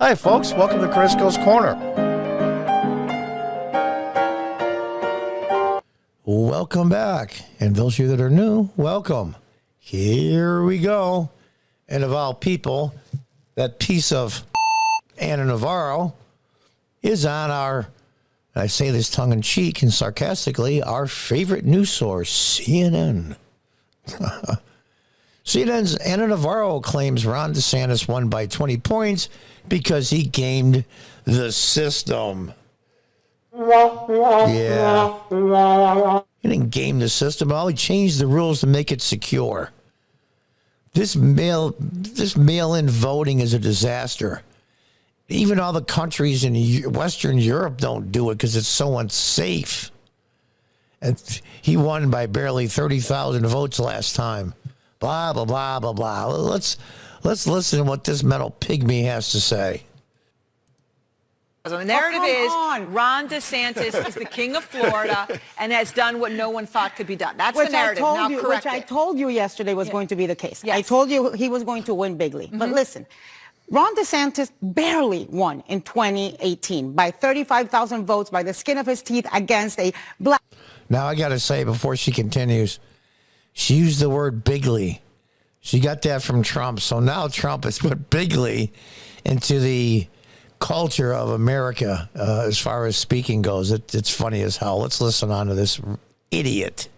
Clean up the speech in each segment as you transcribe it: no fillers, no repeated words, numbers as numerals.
Hi, folks. Welcome to Crisco's Corner. Welcome back. And those of you that are new, welcome. Here we go. And of all people, that piece of Ana Navarro is on our, I say this tongue-in-cheek and sarcastically, our favorite news source, CNN. CNN's Ana Navarro claims Ron DeSantis won by 20 points because he gamed the system. Yeah. He didn't game the system. All he changed the rules to make it secure. This mail-in voting is a disaster. Even all the countries in Western Europe don't do it because it's so unsafe. And he won by barely 30,000 votes last time. Blah, blah, blah, blah, blah. Let's listen to what this mental pygmy has to say. So the narrative is Ron DeSantis is the king of Florida and has done what no one thought could be done. That's the narrative. Which I told you yesterday was going to be the case. Yes. I told you he was going to win bigly. But listen, Ron DeSantis barely won in 2018 by 35,000 votes by the skin of his teeth against a black. Now, I got to say, before she continues, she used the word bigly. She got that from Trump. So now Trump has put bigly into the culture of America as far as speaking goes. It's funny as hell. Let's listen on to this idiot.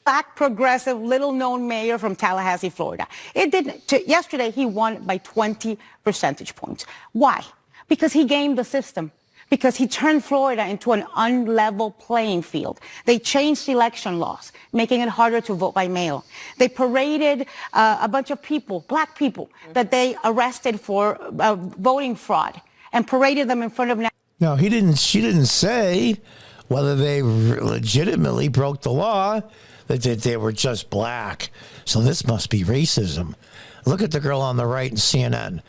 Black progressive, little-known mayor from Tallahassee, Florida. Yesterday, he won by 20 percentage points. Why? Because he gamed the system. Because he turned Florida into an unlevel playing field. They changed election laws, making it harder to vote by mail. They paraded a bunch of people, black people, that they arrested for voting fraud and paraded them in front of... No, she didn't say whether they legitimately broke the law, that they were just black. So this must be racism. Look at the girl on the right in CNN.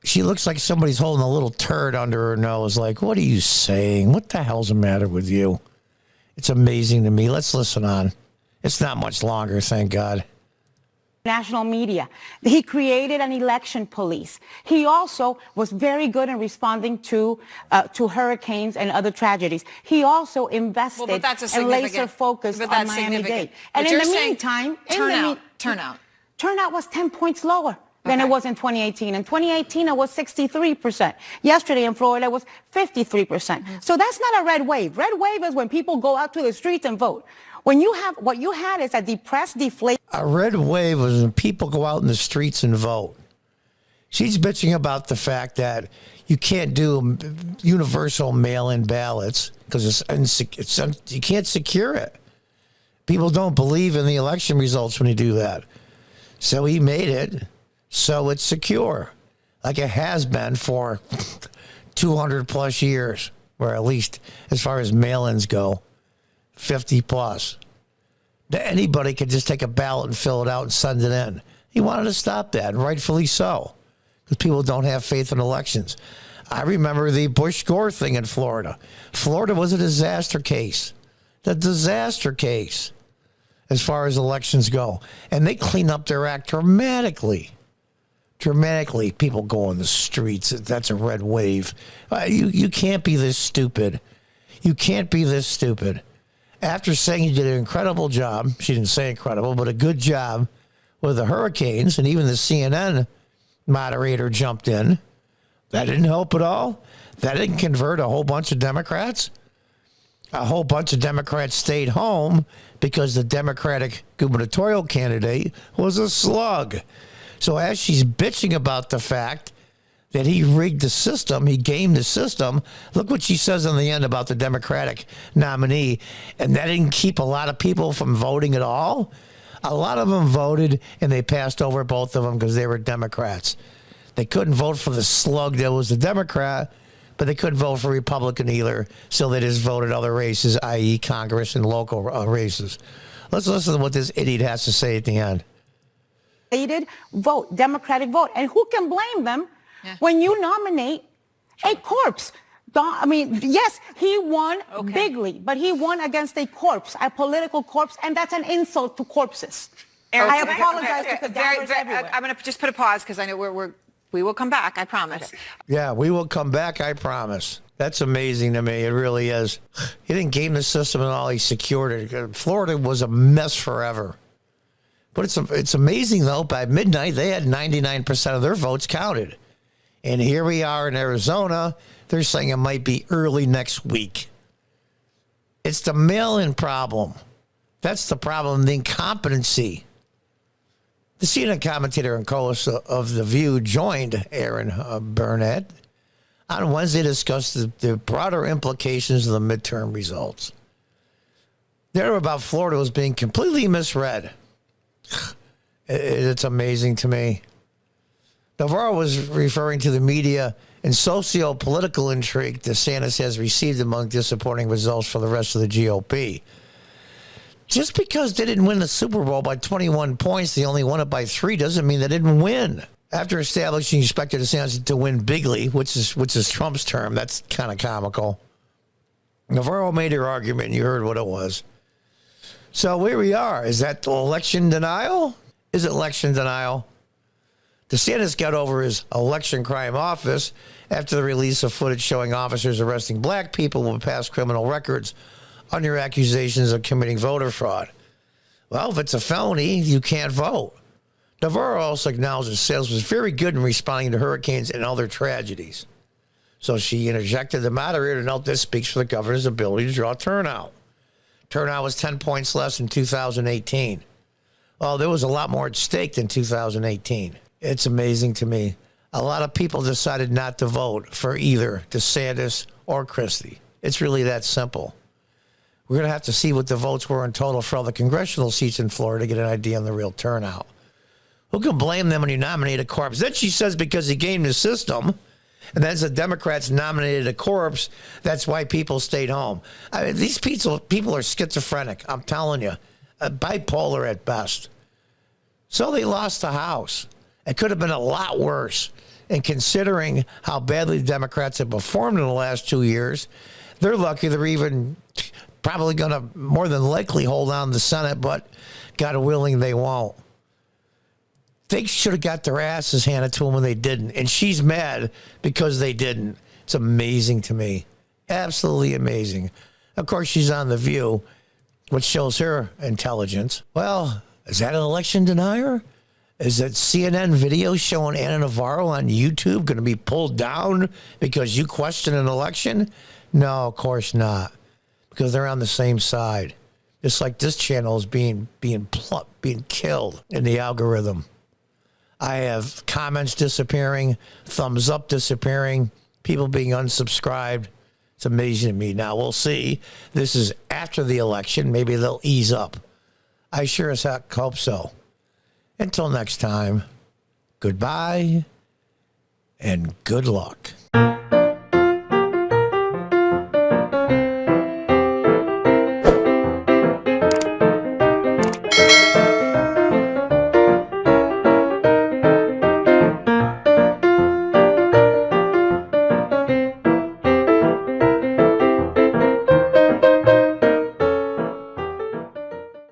She looks like somebody's holding a little turd under her nose. Like, what are you saying? What the hell's the matter with you? It's amazing to me. Let's listen on. It's not much longer, thank God. National media. He created an election police. He also was very good in responding to hurricanes and other tragedies. He also invested and laser focused on Miami-Dade. And in the meantime, turnout was 10 points lower than it was in 2018. In 2018, it was 63%. Yesterday in Florida, it was 53%. So that's not a red wave. Red wave is when people go out to the streets and vote. When you have, what you had is a depressed, deflated... A red wave was when people go out in the streets and vote. She's bitching about the fact that you can't do universal mail-in ballots because you can't secure it. People don't believe in the election results when you do that. So he made it so it's secure, like it has been for 200 plus years, or at least as far as mail-ins go, 50 plus. Anybody could just take a ballot and fill it out and send it in. He wanted to stop that, and rightfully so, because people don't have faith in elections. I remember the Bush-Gore thing in Florida. Florida was a disaster case. The disaster case as far as elections go. And they cleaned up their act dramatically. Dramatically, people go on the streets. That's a red wave. You can't be this stupid. You can't be this stupid. After saying he did an incredible job, she didn't say incredible, but a good job with the hurricanes, and even the CNN moderator jumped in. That didn't help at all. That didn't convert a whole bunch of Democrats. A whole bunch of Democrats stayed home because the Democratic gubernatorial candidate was a slug. So as she's bitching about the fact that he rigged the system, he gamed the system, look what she says in the end about the Democratic nominee. And that didn't keep a lot of people from voting at all. A lot of them voted, and they passed over both of them because they were Democrats. They couldn't vote for the slug that was the Democrat, but they couldn't vote for Republican either, so they just voted other races, i.e. Congress and local races. Let's listen to what this idiot has to say at the end. Vote, Democratic vote. And who can blame them when you nominate a corpse? I mean, yes, he won bigly, but he won against a corpse, a political corpse, and that's an insult to corpses. I apologize to cadavers everywhere. I'm going to just put a pause because I know we're We will come back, I promise. Yeah, we will come back, I promise. That's amazing to me. It really is. He didn't game the system at all. He secured it. Florida was a mess forever. But it's amazing, though. By midnight, they had 99% of their votes counted. And here we are in Arizona. They're saying it might be early next week. It's the mail-in problem. That's the problem, the incompetency. The CNN commentator and co-host of The View joined Aaron Burnett on Wednesday to discuss the broader implications of the midterm results. They're about Florida was being completely misread. It's amazing to me. Navarro was referring to the media and socio-political intrigue DeSantis has received among disappointing results for the rest of the GOP. Just because they didn't win the Super Bowl by 21 points, they only won it by 3, doesn't mean they didn't win. After establishing expected DeSantis to win bigly, which is Trump's term, that's kind of comical. Navarro made her argument, and you heard what it was. So here we are. Is that election denial? Is it election denial? DeSantis got over his election crime office after the release of footage showing officers arresting black people with past criminal records under accusations of committing voter fraud. Well, if it's a felony, you can't vote. Navarro also acknowledged that sales was very good in responding to hurricanes and other tragedies. So she interjected the moderator to note this speaks for the governor's ability to draw turnout. Turnout was 10 points less in 2018. Well, there was a lot more at stake than 2018. It's amazing to me. A lot of people decided not to vote for either DeSantis or Christie. It's really that simple. We're going to have to see what the votes were in total for all the congressional seats in Florida to get an idea on the real turnout. Who can blame them when you nominate a corpse? Then she says because he gamed the system, and then the Democrats nominated a corpse, that's why people stayed home. I mean, these people are schizophrenic, I'm telling you. Bipolar at best. So they lost the House. It could have been a lot worse. And considering how badly the Democrats have performed in the last 2 years, they're lucky they're even probably going to more than likely hold on to the Senate, but God willing, they won't. They should have got their asses handed to them when they didn't. And she's mad because they didn't. It's amazing to me. Absolutely amazing. Of course, she's on The View, which shows her intelligence. Well, is that an election denier? Is that CNN video showing Anna Navarro on YouTube going to be pulled down because you question an election? No, of course not. Because they're on the same side. Just like this channel is being killed in the algorithm. I have comments disappearing, thumbs up disappearing, people being unsubscribed. It's amazing to me. Now, we'll see. This is after the election. Maybe they'll ease up. I sure as heck hope so. Until next time, goodbye and good luck.